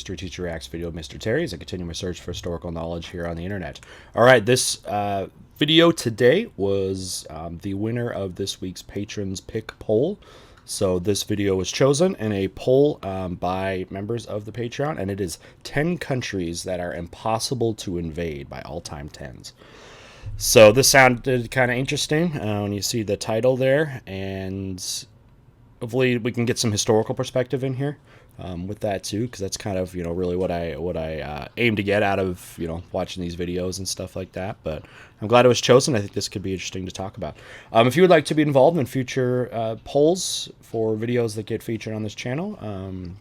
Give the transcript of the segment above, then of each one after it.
History Teacher Reacts video, Mr. Terry, as I continue my search for historical knowledge here on the internet. All right, this video today was the winner of this week's Patrons Pick poll. So this video was chosen in a poll by members of the Patreon, and it is 10 countries that are impossible to invade by all-time tens. So this sounded kind of interesting when you see the title there, and hopefully we can get some historical perspective in here with that too, because that's kind of really what I aim to get out of watching these videos and stuff like that. But I'm glad it was chosen. I think this could be interesting to talk about. If you would like to be involved in future polls for videos that get featured on this channel,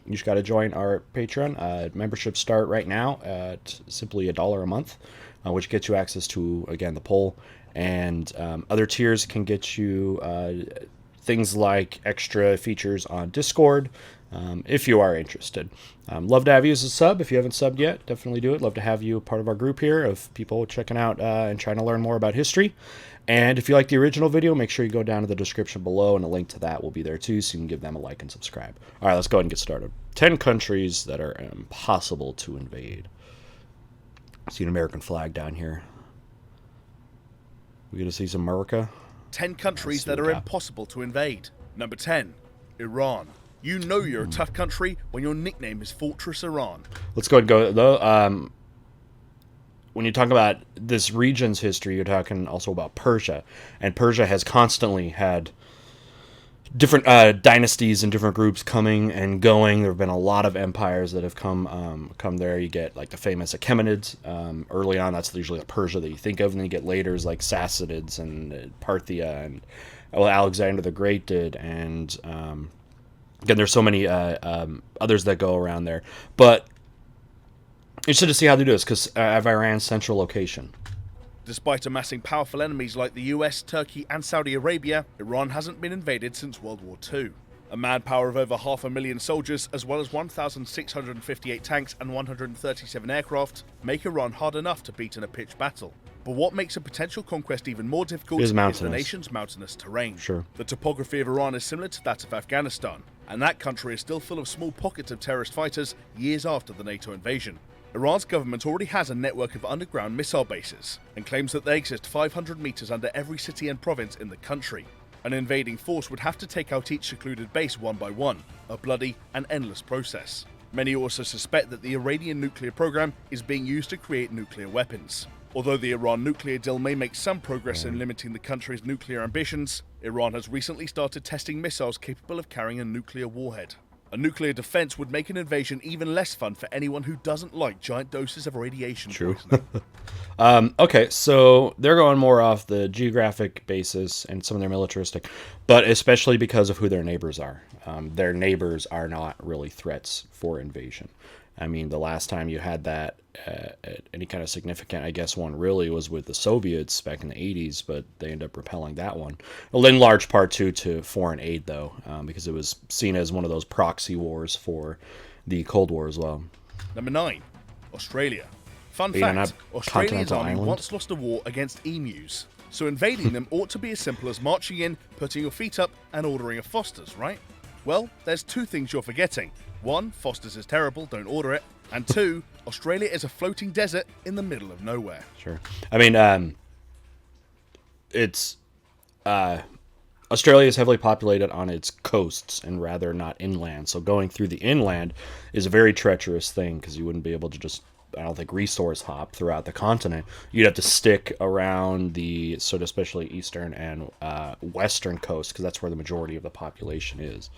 you just got to join our Patreon. Memberships start right now at simply $1 a month, which gets you access to, again, the poll, and other tiers can get you things like extra features on Discord, if you are interested. Love to have you as a sub. If you haven't subbed yet, definitely do it. Love to have you part of our group here of people checking out and trying to learn more about history. And if you like the original video, make sure you go down to the description below, and a link to that will be there too, so you can give them a like and subscribe. All right, let's go ahead and get started. 10 countries that are impossible to invade. See an American flag down here. We gonna see some America? 10 countries that are impossible to invade. Number 10, Iran. You know you're a tough country when your nickname is Fortress Iran. Let's go ahead and go, though. When you talk about this region's history, you're talking also about Persia. And Persia has constantly had different dynasties and different groups coming and going. There have been a lot of empires that have come there. You get like the famous Achaemenids early on. That's usually the Persia that you think of. And then you get later like Sassanids and Parthia, and Alexander the Great did. And again, there's so many others that go around there. But interested to see how they do this because of Iran's central location. Despite amassing powerful enemies like the US, Turkey and Saudi Arabia, Iran hasn't been invaded since World War II. A manpower of over 500,000 soldiers, as well as 1,658 tanks and 137 aircraft, make Iran hard enough to beat in a pitched battle. But what makes a potential conquest even more difficult is the nation's mountainous terrain. Sure. The topography of Iran is similar to that of Afghanistan, and that country is still full of small pockets of terrorist fighters years after the NATO invasion. Iran's government already has a network of underground missile bases and claims that they exist 500 meters under every city and province in the country. An invading force would have to take out each secluded base one by one, a bloody and endless process. Many also suspect that the Iranian nuclear program is being used to create nuclear weapons. Although the Iran nuclear deal may make some progress in limiting the country's nuclear ambitions, Iran has recently started testing missiles capable of carrying a nuclear warhead. A nuclear defense would make an invasion even less fun for anyone who doesn't like giant doses of radiation poisoning. Okay, so they're going more off the geographic basis and some of their militaristic, but especially because of who their neighbors are. Their neighbors are not really threats for invasion. I mean, the last time you had that, any kind of significant, I guess, one really was with the Soviets back in the 80s, but they ended up repelling that one. Well, in large part, too, to foreign aid, though, because it was seen as one of those proxy wars for the Cold War as well. Number 9, Australia. Fun fact, Australia's army once lost a war against emus, so invading them ought to be as simple as marching in, putting your feet up, and ordering a Foster's, right? Well, there's two things you're forgetting. 1, Foster's is terrible, don't order it. And 2, Australia is a floating desert in the middle of nowhere. Sure. I mean, Australia is heavily populated on its coasts and rather not inland. So going through the inland is a very treacherous thing because you wouldn't be able to just, I don't think, resource hop throughout the continent. You'd have to stick around the sort of especially eastern and western coast because that's where the majority of the population is.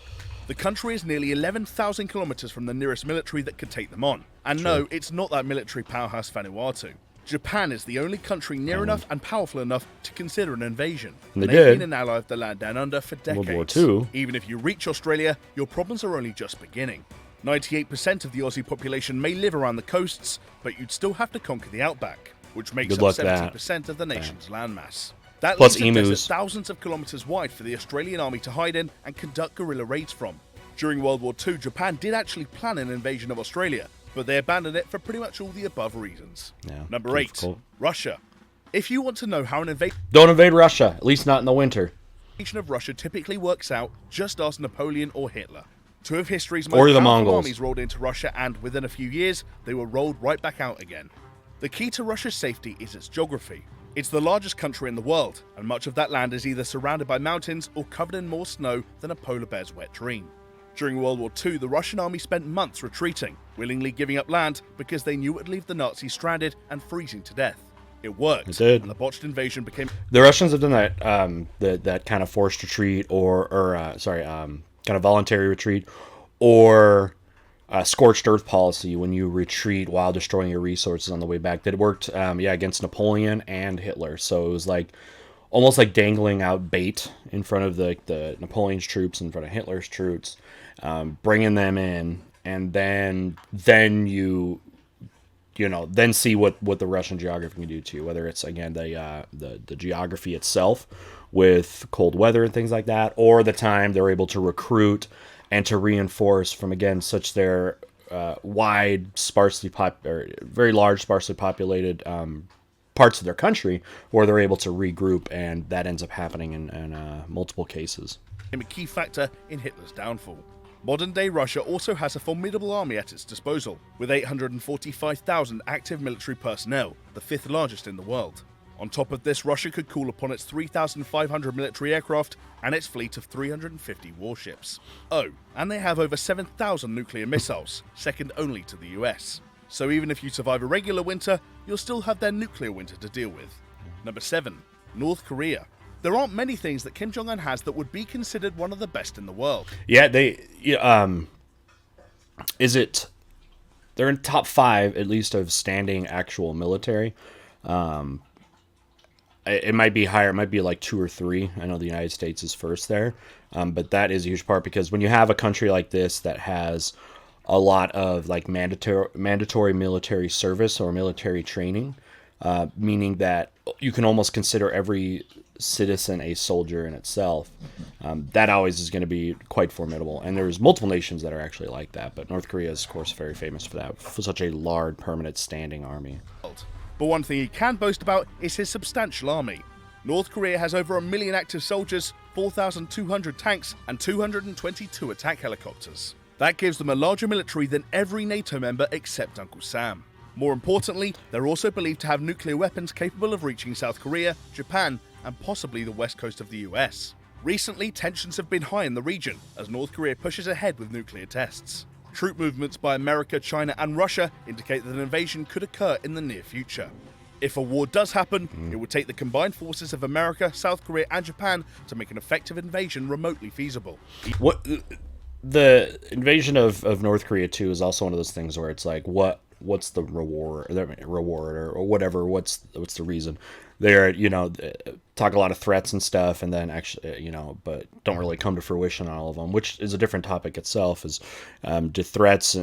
The country is nearly 11,000 kilometers from the nearest military that could take them on. And no, it's not that military powerhouse Vanuatu. Japan is the only country near enough and powerful enough to consider an invasion. They've been an ally of the land down under for decades. World War II. Even if you reach Australia, your problems are only just beginning. 98% of the Aussie population may live around the coasts, but you'd still have to conquer the outback, which makes up 70% of the nation's landmass. That leaves a desert thousands of kilometers wide for the Australian army to hide in and conduct guerrilla raids from. During World War II, Japan did actually plan an invasion of Australia, but they abandoned it for pretty much all the above reasons. Yeah, Number 8, Russia. If you want to know how an invasion... Don't invade Russia, at least not in the winter. Of Russia typically works out, just ask Napoleon or Hitler. Two of history's most Or the powerful Mongols. armies rolled into Russia, and within a few years, they were rolled right back out again. The key to Russia's safety is its geography. It's the largest country in the world, and much of that land is either surrounded by mountains or covered in more snow than a polar bear's wet dream. During World War II, the Russian army spent months retreating, willingly giving up land because they knew it would leave the Nazis stranded and freezing to death. It worked, It did. and the botched invasion became... The Russians have done that, that kind of forced retreat, kind of voluntary retreat, or scorched earth policy when you retreat while destroying your resources on the way back. That worked, against Napoleon and Hitler. So it was like almost like dangling out bait in front of the Napoleon's troops, in front of Hitler's troops, bringing them in, and then you then see what the Russian geography can do to you, whether it's, again, the geography itself with cold weather and things like that, or the time they're able to recruit and to reinforce from, again, such their very large, sparsely populated parts of their country, where they're able to regroup, and that ends up happening in multiple cases. A key factor in Hitler's downfall. Modern-day Russia also has a formidable army at its disposal, with 845,000 active military personnel, the fifth largest in the world. On top of this, Russia could call upon its 3,500 military aircraft and its fleet of 350 warships. Oh, and they have over 7,000 nuclear missiles, second only to the US. So even if you survive a regular winter, you'll still have their nuclear winter to deal with. Number 7. North Korea. There aren't many things that Kim Jong-un has that would be considered one of the best in the world. Yeah, they're in top 5 at least of standing actual military. It might be higher. It might be like 2 or 3. I know the United States is first there, but that is a huge part, because when you have a country like this that has a lot of like mandatory military service or military training, meaning that you can almost consider every citizen a soldier in itself, that always is going to be quite formidable. And there's multiple nations that are actually like that, but North Korea is, of course, very famous for that, for such a large, permanent, standing army. But one thing he can boast about is his substantial army. North Korea has over 1 million active soldiers, 4,200 tanks, and 222 attack helicopters. That gives them a larger military than every NATO member except Uncle Sam. More importantly, they're also believed to have nuclear weapons capable of reaching South Korea, Japan, and possibly the west coast of the US. Recently, tensions have been high in the region as North Korea pushes ahead with nuclear tests. Troop movements by America, China, and Russia indicate that an invasion could occur in the near future. If a war does happen, it would take the combined forces of America, South Korea, and Japan to make an effective invasion remotely feasible. What the invasion of North Korea too is also one of those things where it's like, what's the reward or whatever? What's the reason? They're, talk a lot of threats and stuff, and then actually, but don't really come to fruition on all of them, which is a different topic itself. Is do threats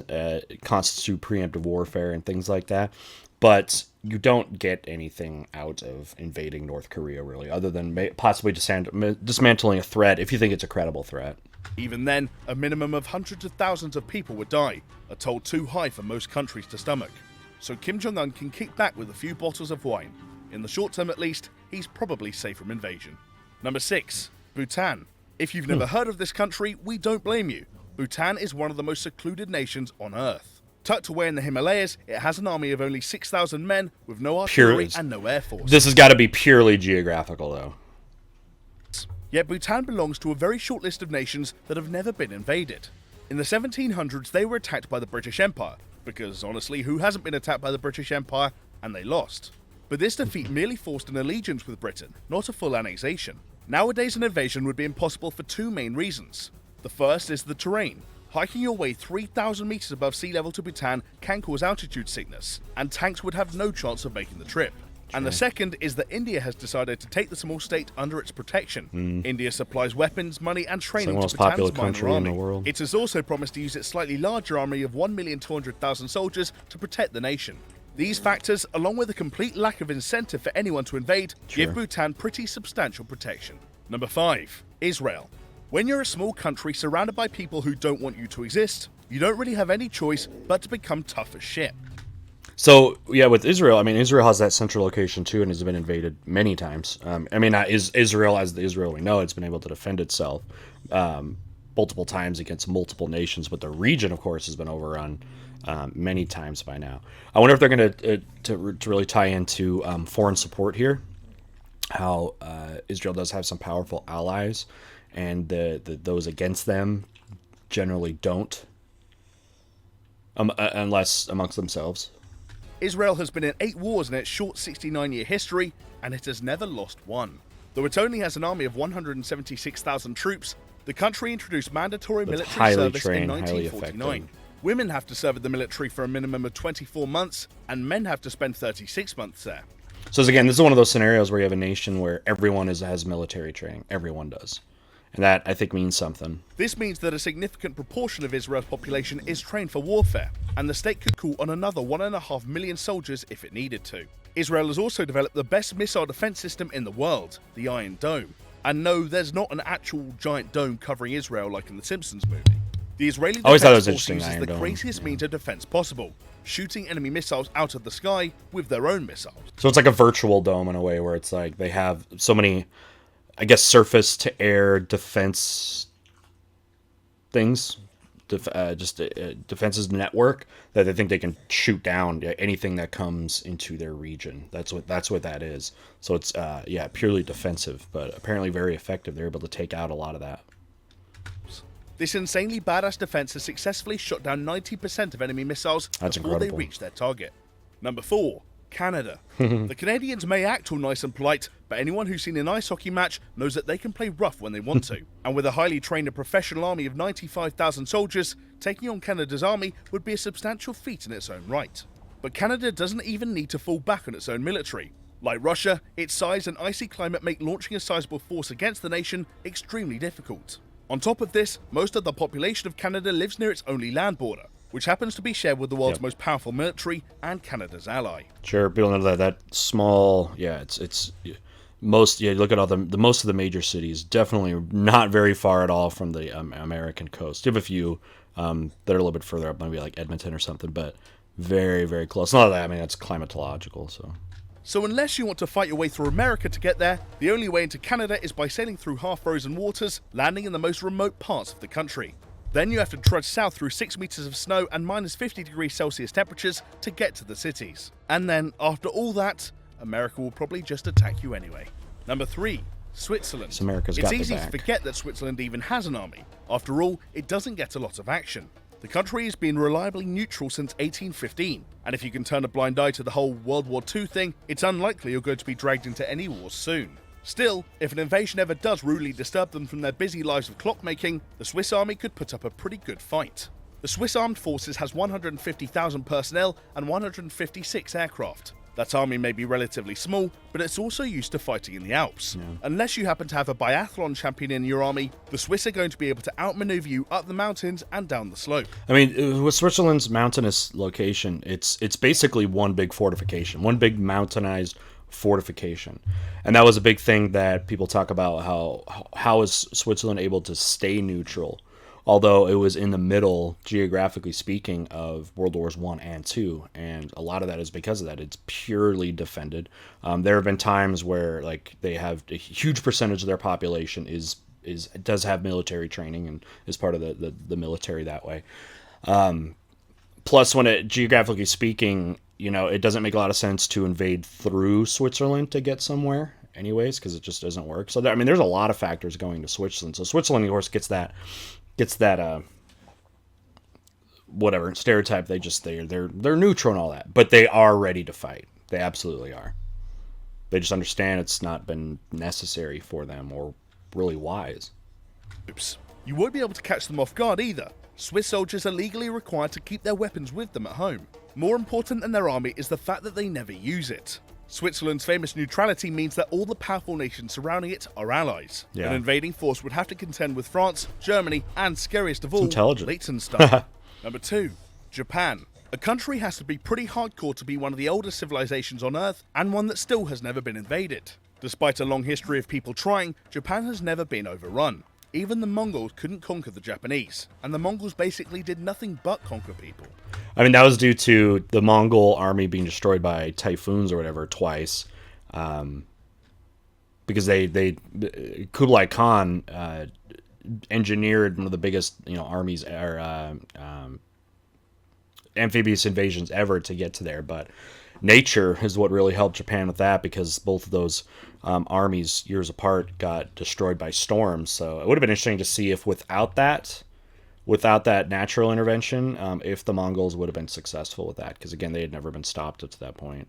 constitute preemptive warfare and things like that? But you don't get anything out of invading North Korea, really, other than possibly dismantling a threat if you think it's a credible threat. Even then, a minimum of hundreds of thousands of people would die, a toll too high for most countries to stomach. So Kim Jong-un can kick back with a few bottles of wine. In the short term at least, he's probably safe from invasion. Number 6. Bhutan. If you've never heard of this country, we don't blame you. Bhutan is one of the most secluded nations on Earth. Tucked away in the Himalayas, it has an army of only 6,000 men with no artillery and no air force. This has got to be purely geographical, though. Yet Bhutan belongs to a very short list of nations that have never been invaded. In the 1700s, they were attacked by the British Empire, because honestly, who hasn't been attacked by the British Empire? And they lost. But this defeat merely forced an allegiance with Britain, not a full annexation. Nowadays, an invasion would be impossible for 2 main reasons. The first is the terrain. Hiking your way 3,000 meters above sea level to Bhutan can cause altitude sickness, and tanks would have no chance of making the trip. And the second is that India has decided to take the small state under its protection. India supplies weapons, money, and training to Bhutan's minor army. It has also promised to use its slightly larger army of 1,200,000 soldiers to protect the nation. These factors, along with a complete lack of incentive for anyone to invade, give Bhutan pretty substantial protection. Number 5. Israel. When you're a small country surrounded by people who don't want you to exist, you don't really have any choice but to become tough as shit. So, yeah, with Israel, Israel has that central location, too, and has been invaded many times. Not Israel as the Israel we know, it's been able to defend itself. But multiple times against multiple nations, but the region, of course, has been overrun many times by now. I wonder if they're going to really tie into foreign support here, how Israel does have some powerful allies, and those against them generally don't, unless amongst themselves. Israel has been in 8 wars in its short 69-year history, and it has never lost one. Though it only has an army of 176,000 troops, the country introduced mandatory military service in 1949. Women have to serve in the military for a minimum of 24 months, and men have to spend 36 months there. So again, this is one of those scenarios where you have a nation where everyone has military training. Everyone does. And that, I think, means something. This means that a significant proportion of Israel's population is trained for warfare, and the state could call on another 1.5 million soldiers if it needed to. Israel has also developed the best missile defense system in the world, the Iron Dome. And no, there's not an actual giant dome covering Israel like in the Simpsons movie. The Israeli defense force uses the craziest means of defense possible, shooting enemy missiles out of the sky with their own missiles. So it's like a virtual dome in a way, where it's like they have so many, I guess, surface-to-air defense things, defenses network, that they think they can shoot down anything that comes into their region. That's what that is. So it's purely defensive, but apparently very effective. They're able to take out a lot of that. This insanely badass defense has successfully shot down 90% of enemy missiles before they reach their target. Number 4. Canada. The Canadians may act all nice and polite, but anyone who's seen an ice hockey match knows that they can play rough when they want to. And with a highly trained and professional army of 95,000 soldiers, taking on Canada's army would be a substantial feat in its own right. But Canada doesn't even need to fall back on its own military. Like Russia, its size and icy climate make launching a sizable force against the nation extremely difficult. On top of this, most of the population of Canada lives near its only land border, which happens to be shared with the world's most powerful military and Canada's ally. Sure, people know that small, it's most, look at all the most of the major cities, definitely not very far at all from the American coast. You have a few that are a little bit further up, maybe like Edmonton or something, but very, very close. Not that, I mean, that's climatological, so. So unless you want to fight your way through America to get there, the only way into Canada is by sailing through half-frozen waters, landing in the most remote parts of the country. Then you have to trudge south through 6 meters of snow and minus 50 degrees Celsius temperatures to get to the cities. And then, after all that, America will probably just attack you anyway. Number 3. Switzerland. It's easy to forget that Switzerland even has an army. After all, it doesn't get a lot of action. The country has been reliably neutral since 1815, and if you can turn a blind eye to the whole World War II thing, it's unlikely you're going to be dragged into any wars soon. Still, if an invasion ever does rudely disturb them from their busy lives of clockmaking, the Swiss army could put up a pretty good fight. The Swiss Armed Forces has 150,000 personnel and 156 aircraft. That army may be relatively small, but it's also used to fighting in the Alps. Unless you happen to have a biathlon champion in your army, the Swiss are going to be able to outmaneuver you up the mountains and down the slope. I mean, with Switzerland's mountainous location, it's basically one big fortification, one big mountainized fortification. And that was a big thing that people talk about, how is Switzerland able to stay neutral, although it was in the middle, geographically speaking, of World Wars I and II, and a lot of that is because of that. It's purely defended. There have been times where, like, they have a huge percentage of their population does have military training and is part of the military that way. Plus, geographically speaking, it doesn't make a lot of sense to invade through Switzerland to get somewhere anyways, because it just doesn't work. So, there's a lot of factors going to Switzerland. So Switzerland, of course, gets that whatever stereotype. They're neutral and all that, but they are ready to fight. They absolutely are. They just understand it's not been necessary for them or really wise. Oops. You won't be able to catch them off guard either. Swiss soldiers are legally required to keep their weapons with them at home. More important than their army is the fact that they never use it. Switzerland's famous neutrality means that all the powerful nations surrounding it are allies. An invading force would have to contend with France, Germany, and scariest of all, Liechtenstein. Number 2. Japan. A country has to be pretty hardcore to be one of the oldest civilizations on Earth, and one that still has never been invaded. Despite a long history of people trying, Japan has never been overrun. Even the Mongols couldn't conquer the Japanese, and the Mongols basically did nothing but conquer people. I mean, that was due to the Mongol army being destroyed by typhoons or whatever twice, because Kublai Khan engineered one of the biggest, armies or amphibious invasions ever to get to there. But nature is what really helped Japan with that, because both of those armies, years apart, got destroyed by storms. So it would have been interesting to see if without that natural intervention, if the Mongols would have been successful with that, because again, they had never been stopped up to that point.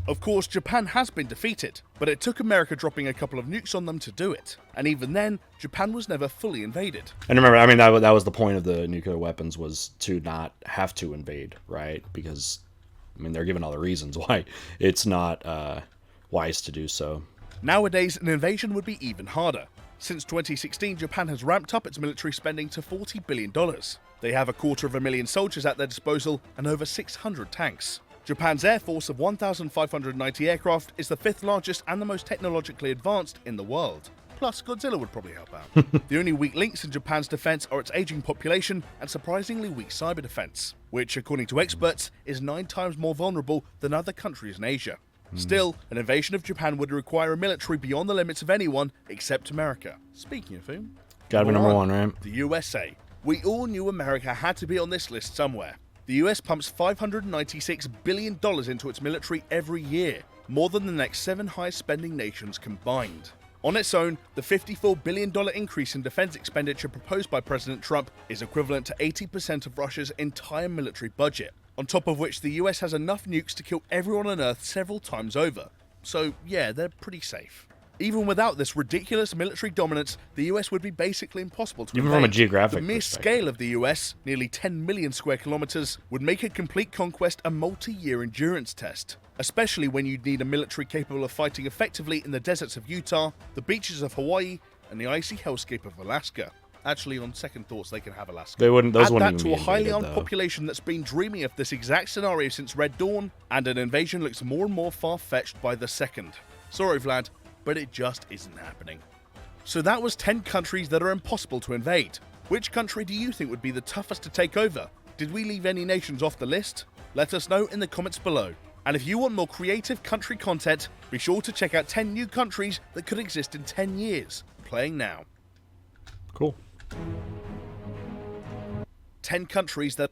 Of course, Japan has been defeated, but it took America dropping a couple of nukes on them to do it. And even then, Japan was never fully invaded. And remember, I mean, that was the point of the nuclear weapons, was to not have to invade, right? Because, I mean, they're given all the reasons why it's not wise to do so. Nowadays, an invasion would be even harder. Since 2016, Japan has ramped up its military spending to $40 billion. They have 250,000 soldiers at their disposal and over 600 tanks. Japan's air force of 1,590 aircraft is the 5th largest and the most technologically advanced in the world. Plus, Godzilla would probably help out. The only weak links in Japan's defense are its aging population and surprisingly weak cyber defense, which, according to experts, is 9 times more vulnerable than other countries in Asia. Still, an invasion of Japan would require a military beyond the limits of anyone except America. Speaking of whom, Gotta be number one, right? the USA. We all knew America had to be on this list somewhere. The US pumps $596 billion into its military every year, more than the next 7 highest spending nations combined. On its own, the $54 billion increase in defense expenditure proposed by President Trump is equivalent to 80% of Russia's entire military budget, on top of which the US has enough nukes to kill everyone on Earth several times over. So yeah, they're pretty safe. Even without this ridiculous military dominance, the US would be basically impossible to invade. Even from a geographic The mere scale of the US, nearly 10 million square kilometers, would make a complete conquest a multi-year endurance test, especially when you'd need a military capable of fighting effectively in the deserts of Utah, the beaches of Hawaii, and the icy hellscape of Alaska. Actually, on second thoughts, they can have Alaska. Those wouldn't Add that even to be a highly invaded, armed though. population that's been dreaming of this exact scenario since Red Dawn, and an invasion looks more and more far-fetched by the second. Sorry, Vlad, but it just isn't happening. So that was 10 countries that are impossible to invade. Which country do you think would be the toughest to take over? Did we leave any nations off the list? Let us know in the comments below. And if you want more creative country content, be sure to check out 10 new countries that could exist in 10 years, playing now. Cool. 10 countries that...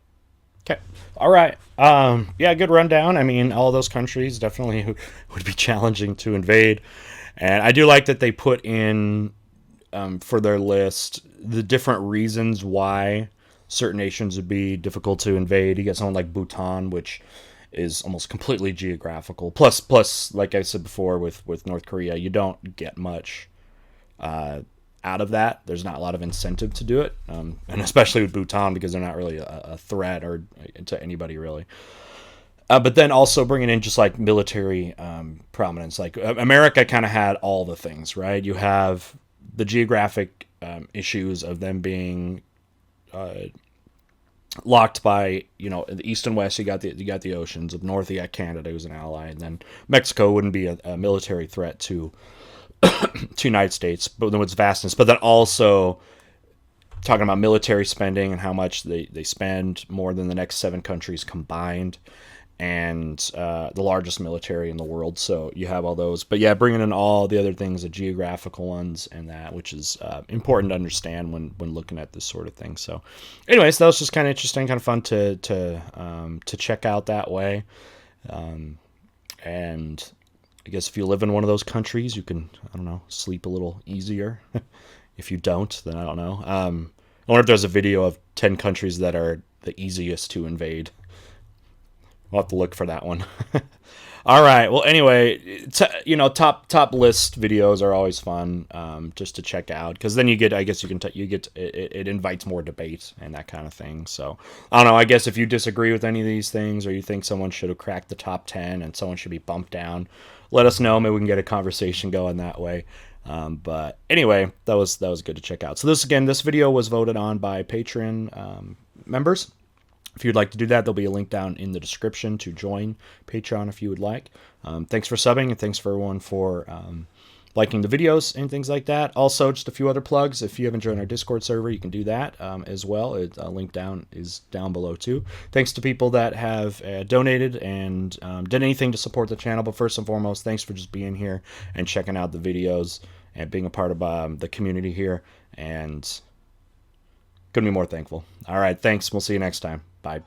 Okay. All right. Yeah, good rundown. I mean, all those countries definitely would be challenging to invade. And I do like that they put in, for their list, the different reasons why certain nations would be difficult to invade. You get someone like Bhutan, which is almost completely geographical. Plus, like I said before, with North Korea, you don't get much out of that. There's not a lot of incentive to do it, and especially with Bhutan, because they're not really a threat or to anybody really. But then also bringing in just like military prominence. Like America kind of had all the things, right? You have the geographic issues of them being locked by, the east and west. You got the oceans. Up north, you got Canada, who's an ally, and then Mexico wouldn't be a military threat to United States, but then its vastness. But then also talking about military spending and how much they spend, more than the next 7 countries combined, and the largest military in the world. So you have all those. But yeah, bringing in all the other things, the geographical ones and that, which is important to understand when looking at this sort of thing. So anyways, that was just kind of interesting, kind of fun to check out that way. And I guess if you live in one of those countries, you can, I don't know, sleep a little easier. If you don't, then I don't know. I wonder if there's a video of 10 countries that are the easiest to invade. We'll have to look for that one. All right. Well, anyway, top list videos are always fun, just to check out, because then you get, I guess it invites more debate and that kind of thing. So I don't know. I guess if you disagree with any of these things, or you think someone should have cracked the top 10 and someone should be bumped down, let us know. Maybe we can get a conversation going that way. But anyway, that was good to check out. So this video was voted on by Patreon members. If you'd like to do that, there'll be a link down in the description to join Patreon if you would like. Thanks for subbing, and thanks for everyone for liking the videos and things like that. Also, just a few other plugs. If you haven't joined our Discord server, you can do that as well. A link is down below too. Thanks to people that have donated and did anything to support the channel. But first and foremost, thanks for just being here and checking out the videos. and being a part of the community here, and couldn't be more thankful. All right, thanks. We'll see you next time. Bye.